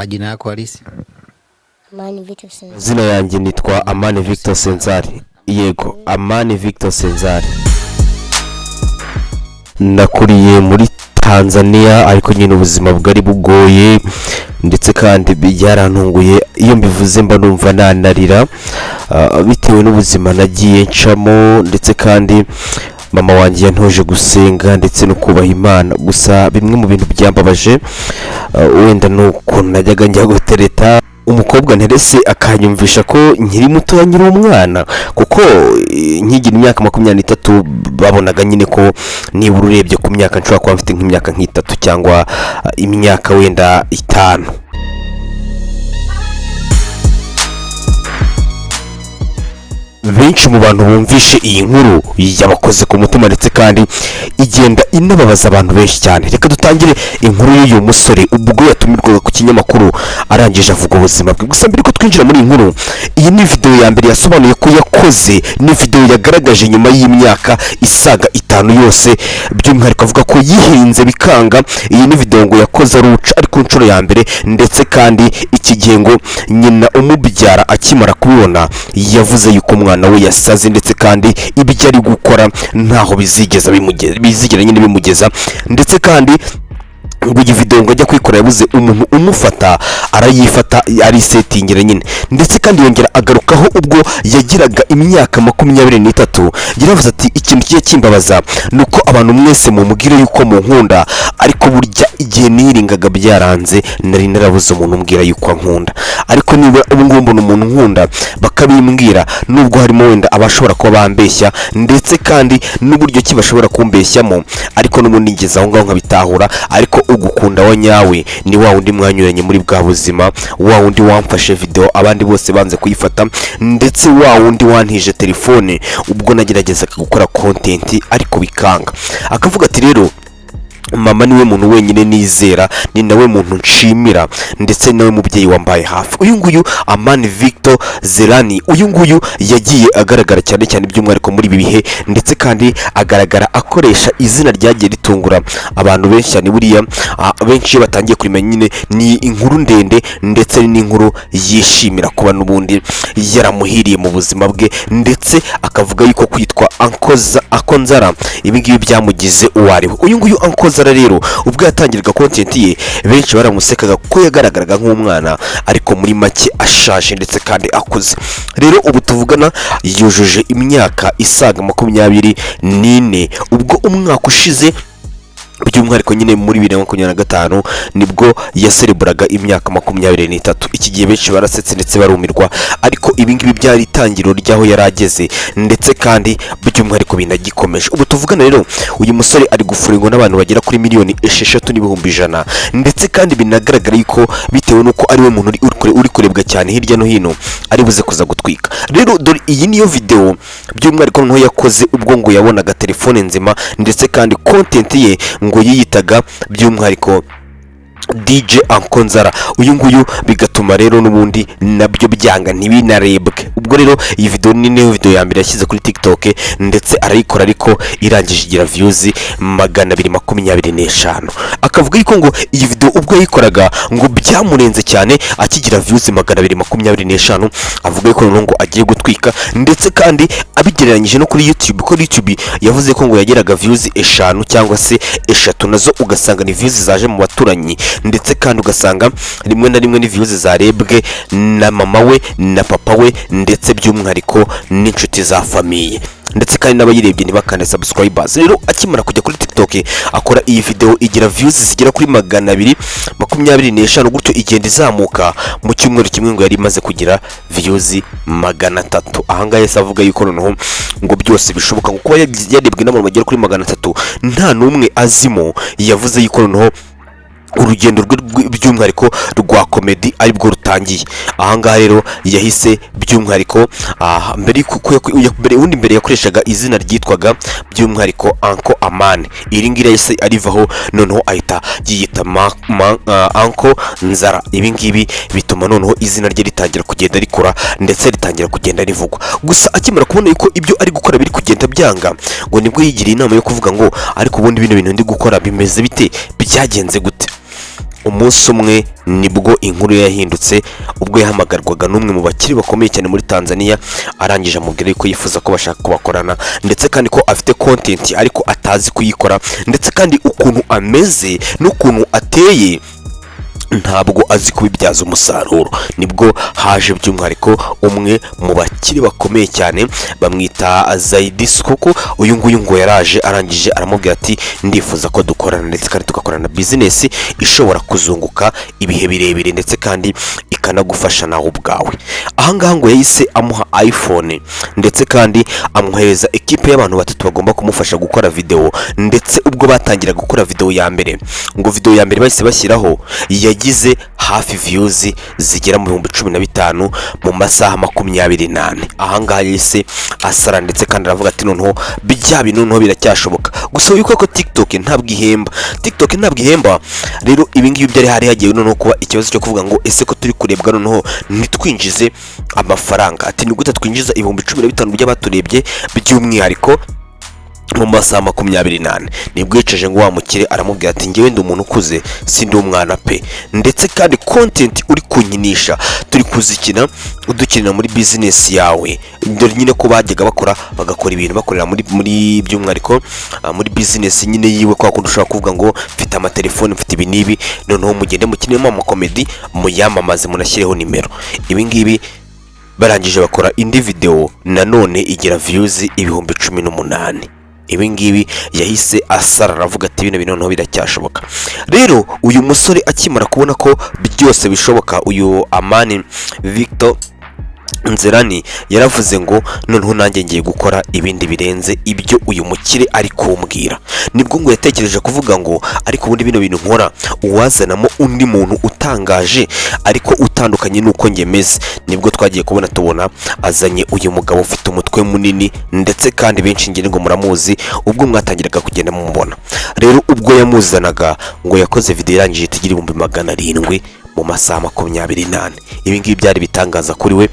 Majina yako halisi? Amani Victor Senzari. Zina yanjye nitwa Amani Victor Senzari. Yego, Amani Victor Senzari. Nakuriye muri Tanzania ariko nyine ubuzima bwari bugoye ndetse kandi byarantunguye. Iyo mbivuze mba numva nanarira bitewe n'ubuzima nagiye ncamo, ndetse kandi mama wanjye yantoje gusenga ndetse no kubaha Imana. Gusa bimwe mu bintu byambabaje wenda nuko najyaga njya gutereta umukobwa nterese akanyumvisha ko nkiri muto nkiri umwana, kuko nkigira imyaka 23 babonaga nyine ko nibura urebye ku myaka nshobora kuba mfite nk'imyaka nk'itatu cyangwa imyaka wenda 5. Benshi mu bantu bumvishe iyi nkuru yabakoze ku mutima ndetse kandi igenda inababaza abantu benshi cyane. Reka dutangire inkuru y'uyu musore ubwo yatumirwaga ku kinyamakuru arangije avuga ubuzima bwe. Gusa mbere ko twinjira muri inkuru, iyi ni video ya mbere yasobanuye ko yakoze, ni video yagaragaje nyuma y'imyaka isaga 5 yose, by'umwihariko avuga ko yihinze bikanga. Iyi ni video ngo yakoze aruca ari ku nshuro ya mbere, ndetse kandi iki gihe ngo nyina umubyara akimara kubibona yavuze yuko umwana we yasaze, ndetse kandi ibyo ari gukora ntaho bizigera nyine bimugeza, ndetse kandi ngo iyi video ngo ajya kwikora yabuze umuntu umufata, arayifata ari settingira nyine. Ndetse kandi yongera agarukaho ubwo yagiraga imyaka 23 yaravuze ati ikintu kiye kimbabaza nuko abantu mwese mumubwira yuko mu nkunda, ariko burya igihe niringaga byaranze nari narabuze umuntu umbwira yuko nkunda. Ariko niba ubu ngubu mbona umuntu nkunda bakabimbwira, nubwo harimo wenda abashobora kuba bambeshya, ndetse kandi n'uburyo ki bashobora kumbeshyamo, ariko n'ubundi ngeze aho ngaho nkabitahura. Ariko ugukunda wa nyawe ni wa wundi mwanyuranye muri bwa buzima, wa wundi wamfashe video abandi bose banze kuyifata, ndetse wa wundi wantije telefone ubwo nagerageza gukora content ariko bikanga. Akavuga ati rero mama niwe muntu wenyine nizera, ni nawe muntu nshimira, ndetse nawe mubyeyi wambaye hafi. Uyu nguyu Amani Victor Zelani, uyu nguyu yagiye agaragara cyane cyane by'umwihariko muri ibi bihe, ndetse kandi agaragara akoresha izina ryagiye ritungura abantu benshi cyane. Buriya benshi batangiye kurimenya nyine ni inkuru ndende, ndetse n'inkuru yishimira kuba n'ubundi yaramuhiriye mu buzima bwe, ndetse akavuga yuko kwitwa Ankozara ibi ngibi byamugize uwariwe. Uyu nguyu Ankozara rero ubwo yatangiraga content ye benshi baramusekaga ko yagaragaraga nk'umwana, ariko muri make ashaje ndetse kandi akuze. Rero ubu tuvugana yujuje imyaka isaga 24 ubwo umwaka ushize by'umwihariko nyine muri 2025 nibwo yasereburaga imyaka 23. Iki gihe benshi barasetse ndetse barumirwa, ariko ibi ngibi byari itangiriro ryaho yarageze, ndetse kandi by'umwihariko binagikomeje. Ubu tuvugana rero uyu musore ari gufuringwa n'abantu bagera kuri 6,100,000, ndetse kandi binagaragara yuko bitewe nuko ari we muntu uri kurebwa cyane hirya no hino ari buze kuza gutwika. Rero dore iyi niyo video by'umwihariko nto yakoze ubwo ngo yabonaga telefone nzima, ndetse kandi content ye ngo yiyitaga by'umwihariko DJ Ankozara. Uyu nguyu bigatuma rero n'ubundi nabyo byanga ntibinarebwe. Ubwo rero iyi video ni niyo video ya mbere yashyize kuri TikTok, ndetse arayikora ariko irangije igira views 225. Akavuga yuko ngo iyi video ubwo yayikoraga ngo byamurenze cyane, akigira views 225. Avuga yuko ngo agiye gutwika, ndetse kandi abigereranyije no kuri YouTube, ko YouTube yavuze ko ngo yageraga views 5 cyangwa se 3, nazo ugasanga ni views zaje mu baturanyi, ndetse kandi ugasanga rimwe na rimwe ni views zarebwe na mama we na papa we, ndetse by'umwihariko n'inshuti za famiye, ndetse kandi n'abayirebye ntibakande subscribers. Rero akimara kujya kuri TikTok akora iyi video igira views zigera kuri 225, gutyo igenda izamuka. Mu cyumweru kimwe ngo yari imaze kugira views 300. Ahanga yese avuga yuko noneho ngo byose bishoboka, kuko yarebwe n'abantu bagera kuri 300 nta numwe azimo. Yavuze yuko noneho urugendo by'umwihariko rwa comedy aribwo rutangiye. Ahangaha rero yahise by'umwihariko mbere yakoreshaga izina ryitwaga by'umwihariko Anko Amani. Iri ngira yahise arivaho, noneho ahita yiyita Anko Nzara. Ibi ngibi bituma noneho izina rye ritangira kugenda rikora, ndetse ritangira kugenda rivugwa. Gusa akimara kubona yuko ibyo ari gukora biri kugenda byanga, ngo nibwo yigiriye inama yo kuvuga ngo ariko ubundi bino bintu ndi gukora bimeze bite, byagenze gute. umunsi umwe nibwo inkuru yahindutse ubwo yahamagarwaga n'umwe mu bakiri bakomeye cyane muri Tanzania, arangije amubwira yuko yifuza ko bashaka kubakorana ndetse kandi ko afite content ariko atazi kuyikora, ndetse kandi ukuntu ameze n'ukuntu ateye ntabwo azi kubibyaza umusaruro. Nibwo haje by'umwihariko umwe mu bakiri bakomeye cyane bamwita Zaidi Sukoko. Uyu nguyu ngo yaraje arangije aramubwira ati ndifuza ko dukorana ndetse kandi tugakorana business ishobora kuzunguka ibihe birebire ndetse kandi ikanagufasha nawe ubwawe. Ahangaha ngo yahise amuha iPhone ndetse kandi amwohereza ekipe y'abantu batatu bagomba kumufasha gukora video, ndetse ubwo batangira gukora video ya mbere, ngo video ya mbere bahise bashyiraho yagize hafi views zigera mu 15,000 mu masaha 28. Ahangaha yahise asara ndetse kandi aravuga ati noneho bijya bintu biracyashoboka. Gusa yuko ko TikTok ntabwo ihemba rero ibingibi byari hari hagiye noneho kuba ikibazo cyo kuvuga ngo ese ko turi kurebwa noneho nitwinjize amafaranga. Ati ni gute twinjiza 15,000 by'abaturebye by'umwihariko mu masaha 28? Nibwo yicaje ngo wamukire aramubwira ati ngewe ndi umuntu ukuze sindi umwana pe, ndetse kandi content uri kunyinisha turi kuzikina udukinira muri business yawe. Dore nyine ko bajyaga bagakora ibintu bakorera muri by'umwihariko muri business nyine yiwe, kwa kundi ushobora kuvuga ngo mfite amatelefone mfite ibi nibi, noneho mugende mukinemo amakomedi muyamamaze munashyireho nimero. Ibi ngibi barangije bakora indi video nanone igira views 18,000. Ibi ngibi yahise asara aravuga ati bino bintu biracyashoboka. Rero uyu musore akimara kubona ko byose bishoboka, uyu Amani Victor Nzerani yaravuze ngo noneho nanjye ngiye gukora ibindi birenze ibyo uyu mukire ari kumbwira. Nibwo ngo yatekereje kuvuga ngo ariko ubundi bino bintu nkora uwazanamo undi muntu utangaje ariko utandukanye nuko ngemeze. Nibwo twagiye tubona azanye uyu mugabo ufite umutwe munini ndetse kandi benshi ngire ngo muramuzi ubwo mwatangiraga kugenda mumubona. Rero ubwo yamuzanaga ngo yakoze video irangije tugira 700 mu masaha 28. Ibi ngibi byari bitangaza kuri we.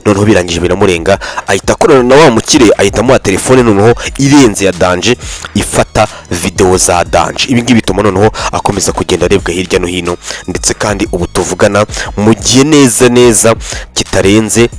Noneho birangije biramurenga ahita akorana na wa mukire, ahita amuha telefone noneho irenze ya danje ifata video za danje. Ibi ngibi bituma noneho akomeza kugenda arebwa hirya no hino, ndetse kandi ubu tuvugana mu gihe neza kitarenze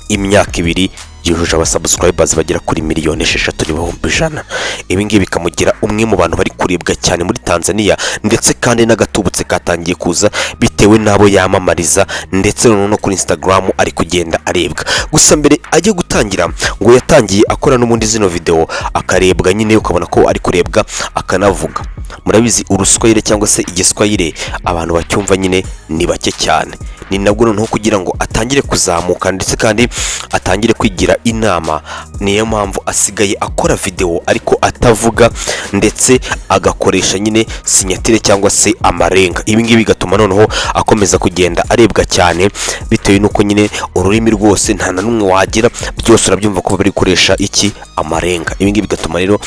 imyaka 2 yujuje abasubscribers bagera kuri 6,600,000. Ibi ngibi bikamugira umwe mu bantu bari kurebwa cyane muri Tanzania, ndetse kandi n'agatubutse katangiye kuza bitewe nabo yamamariza, ndetse no kuri Instagram ari kugenda arebwa. Gusa mbere ajye gutangira ngo yatangiye akora n'ubundi zino video akarebwa nyine ukabona ko ari kurebwa akanavuga. Murabizi uruswayire cyangwa se igiswayire abantu bacyumva nyine ni bake cyane. Ni nabwo noneho kugira ngo atangire kuzamuka ndetse kandi atangire kwigira inama, niyo mpamvu asigaye akora video ariko atavuga, ndetse agakoresha nyine sinyatire cyangwa se amarenga. Ibi ngibi bigatuma noneho akomeza kugenda arebwa cyane bitewe nuko nyine ururimi rwose nta na numwe wagira, byose urabyumva ko bari gukoresha iki amarenga. Ibi ngibi bigatuma rero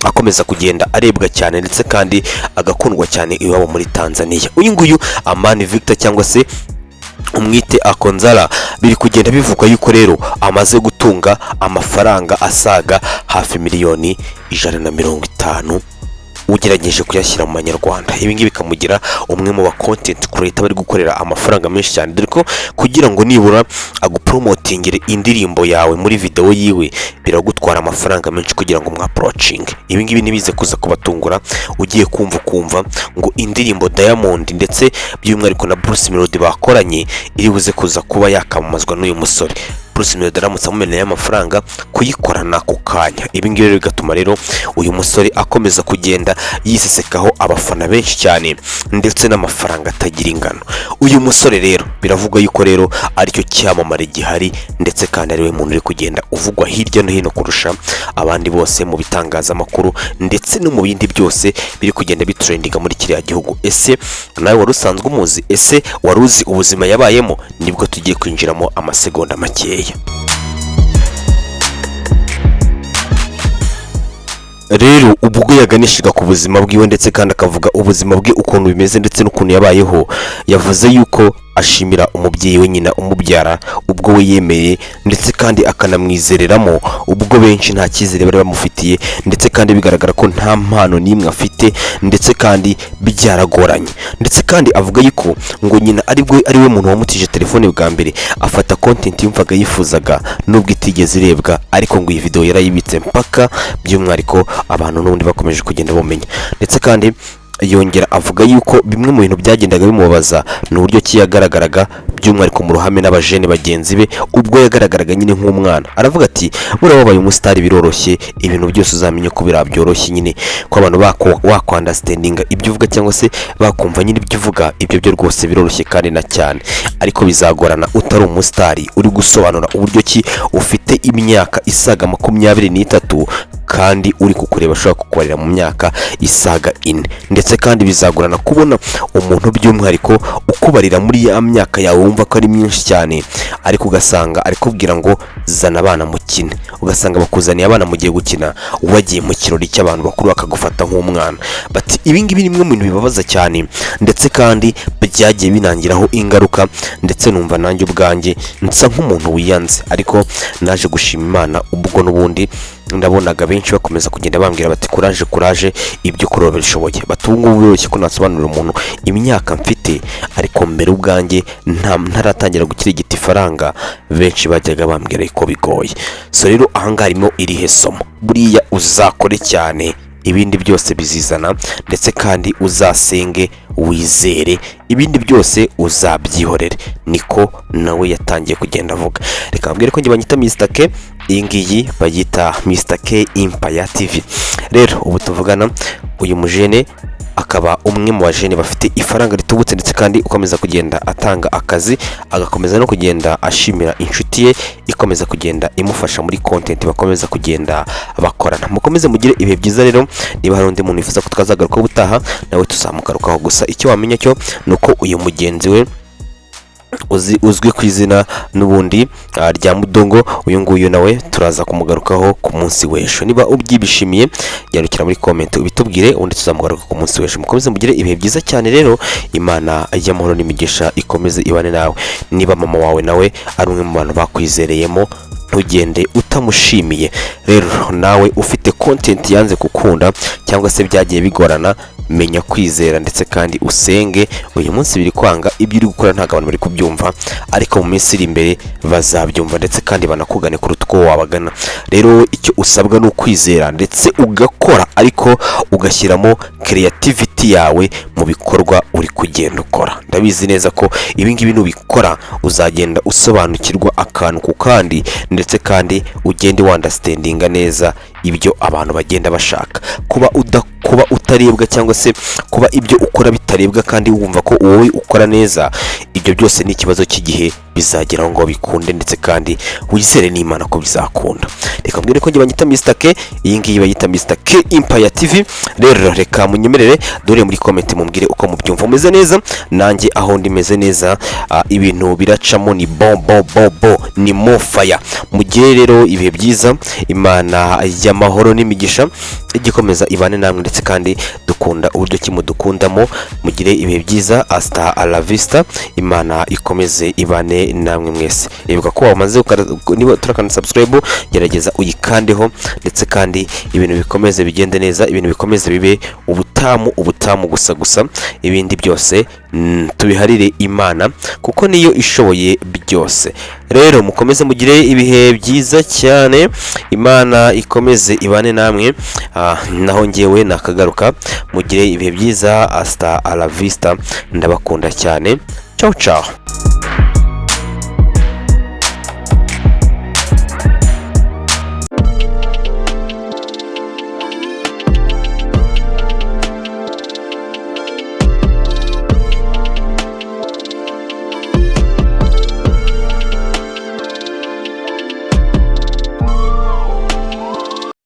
akomeza kugenda arebwa cyane ndetse kandi agakundwa cyane iwabo muri Tanzania. Uyu nguyu Amani Victor cyangwa se umwite Akonzala biri kugenda bivugwa yuko rero amaze gutunga amafaranga asaga hafi 150,000 ugerageje kuyashyira mu Manyarwanda. Ibi ngibi bikamugira umwe mu ba content creator bari gukorera amafaranga menshi cyane, dore ko kugira ngo nibura agupromotingire indirimbo yawe muri video yiwe biragutwara amafaranga menshi kugira ngo mwaapproaching. Ibi ngibi nibize kuza kubatungura ugiye kumva ngo indirimbo Diamond ndetse by'umwihariko na Bruce Melody bakoranye iri buze kuza kuba yakamamazwa n'uyu musore. Bruce Melody aramutse amumeneye amafaranga kuyikorana ku kanya. Ibi ngibi bigatuma rero uyu musore akomeza kugenda yisesekaho abafana benshi cyane ndetse n'amafaranga atagira ingano. Uyu musore rero biravugwa yuko rero aricyo cyamamare gihari, ndetse kandi ari we muntu uri kugenda uvugwa hirya no hino kurusha abandi bose mu bitangazamakuru ndetse no mu bindi byose biri kugenda bitrendinga muri kiriya gihugu. Ese nawe wari usanzwe umuzi? Ese wari uzi ubuzima yabayemo? Nibwo tugiye kwinjiramo amasegonda makeya. Rero ubwo yaganishaga ku buzima bwiwe ndetse kandi akavuga ubuzima bwe ukuntu bimeze ndetse n'ukuntu yabayeho, yavuze yuko ashimira umubyeyi we nyina umubyara ubwo we yemeye ndetse kandi akanamwizereramo ubwo benshi nta cyizere bari bamufitiye ndetse kandi bigaragara ko nta mpano n'imwe afite ndetse kandi byaragoranye ndetse kandi avuga yuko ngo nyina ari we muntu wamutije telefone bwa mbere afata content yumvaga yifuzaga nubwo itigeze irebwa ariko ngo iyi video yarayibitse mpaka by'umwihariko abantu n'ubundi bakomeje kugenda bamenya ndetse kandi yongera avuga yuko bimwe mu bintu byagendaga bimubaza n'uburyo ki yagaragaraga by'umwihariko mu ruhame n'abajene bagenzi be ubwo yagaragaraga nyine nk'umwana aravuga ati buriya wabaye umusitari biroroshye ibintu byose uzamenye ko birabyoroshye nyine ko abantu wakwandastandinga ibyo uvuga cyangwa se bakumva nyine ibyo uvuga ibyo byo rwose biroroshye kandi na cyane ariko bizagorana utari umusitari uri gusobanura uburyo ki ufite imyaka isaga 23 kandi uri kukureba ashobora kukubarira mu myaka isaga 4 ndetse kandi bizagorana kubona umuntu by'umwihariko ukubarira muri ya myaka yawe wumva ko ari myinshi cyane ariko ugasanga ari kubwira ngo zana abana mukine ugasanga bakuzaniye abana mugiye gukina wagiye mu kirori cy'abantu bakuru bakagufata nk'umwana bati ibingibi ni bimwe mu bintu bibabaza cyane ndetse kandi byagiye binangiraho ingaruka ndetse numva nanjye ubwanjye nsa nk'umuntu wiyanze ariko naje gushima Imana ubwo n'ubundi ndabonaga benshi bakomeza kugenda bambwira bati kuraje ibyo ukora bishoboye batunga uboroshye ko nasobanurira umuntu imyaka mfite ariko mbere ubwanjye ntaratangira gukirigita ifaranga benshi bajyaga bambwira ko bigoye so rero ahangaha harimo irihe somo buriya uzakore cyane ibindi byose bizizana ndetse kandi uzasenge wizere ibindi byose uzabyihorere niko nawe yatangiye kugenda avuga reka mbwire ko njye banyita Mr K iyi ngiyi bayita Mr K Empire TV rero ubu tuvugana uyu mujene akaba umwe mu bajene bafite ifaranga ritubutse ndetse kandi ukomeza kugenda atanga akazi agakomeza no kugenda ashimira inshuti ye ikomeza kugenda imufasha muri content bakomeza kugenda bakorana mukomeze mugire ibihe byiza rero niba hari undi muntu wifuza ko twazagaruka ubutaha nawe tuzamugarukaho gusa icyo wamenya cyo nuko uyu mugenzi we uzwi ku izina n'ubundi rya Mudongo uyu nguyu nawe turaza kumugarukaho ku munsi w'ejo niba ubyibishimiye yarukira muri comment ubitubwire undi tuzamugaruka ku munsi w'ejo mukomeze mugire ibihe byiza cyane rero Imana y'amahoro n'imigisha ikomeze ibane nawe niba mama wawe nawe ari umwe mu bantu bakwizereyemo ntugende utamushimiye rero nawe ufite content yanze gukunda cyangwa se byagiye bigorana menya kwizera ndetse kandi usenge uyu munsi biri kwanga ibyo uri gukora ntago abantu bari kubyumva ariko mu minsi iri imbere bazabyumva ndetse kandi banakugane kuruta uko wabagana rero icyo usabwa no kwizera ndetse ugakora ariko ugashyiramo creativity yawe mu bikorwa uri kugenda ukora ndabizi neza ko ibi ngibi nubikora uzagenda usobanukirwa akantu ku kandi ndetse kandi ugende wandastandinga neza ibyo abantu bagenda bashaka kuba utarebwa cyangwa se kuba ibyo ukora bitarebwa kandi wumva ko wowe ukora neza ibyo byose ni ikibazo cy'igihe bizageraho ngo bikunde ndetse kandi wizere n'Imana ko bizakunda reka mbwire ko njye banyita Mr K iyi ngiyi bayita Mr K Empire TV rero reka munyemerere dore muri comment mumbwire uko mubyumva umeze neza nanjye aho ndimeze neza ibintu biracamo ni bo ni mo fire mugire rero ibihe byiza Imana y'amahoro n'imigisha igikomeza ibane namwe ndetse kandi dukunda uburyo kimudukundamo mugire ibihe byiza hasta la vista Imana ikomeze ibane namwe mwese ibuka ko wamaze niba turakana subscribe gerageza uyikandeho ndetse kandi ibintu bikomeze bigende neza ibintu bikomeze bibe ubutamu gusa ibindi byose tubiharire Imana kuko niyo ishoboye byose rero mukomeze mugire ibihe byiza cyane Imana ikomeze ibane namwe naho ngewe nakagaruka mugire ibihe byiza hasta la vista ndabakunda cyane ciao